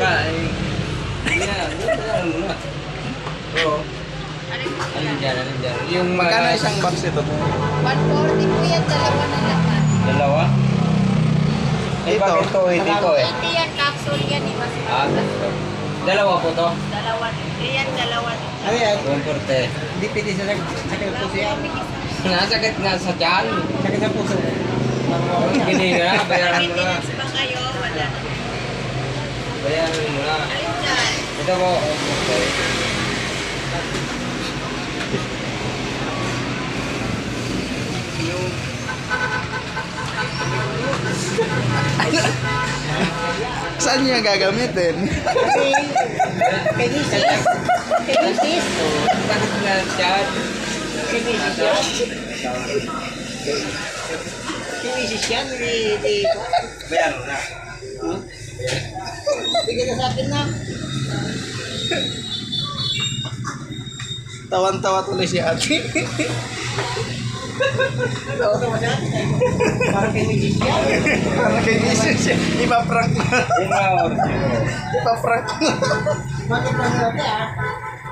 ka. Hindi na. Ano muna. Oo. Alin dyan. Yung Magkano isang box ito? 140 po yan, dalawa na laman. dalawa? Eh, Ito. bakit ito? Dito eh. 80 yan, capsule yan eh, mas Ah, dalawa po to? dalawa. Yan, dalawa. Ano yan? 140. Hindi pwede sa sakit ng puso yan. Nasakit nga sa tiyan. Sakit ng puso. Hindi na, bayaran mo na. Maintenance ba kayo? Wala na. Bayaran mo na. Alin dyan? Ito po. Okay. Saan niya gagamitin? Penisis. Penisis. Sakit na tiyan. Penisis yan. Penisis yan. Bayaran mo na. Bigyan na sa akin na. Tawan-tawa tuloy si ate. Parang penisis yan. Parang kay Jesus siya. Ipaprank na. Yun na, original. Ipaprank na. Bakit lang natin ah?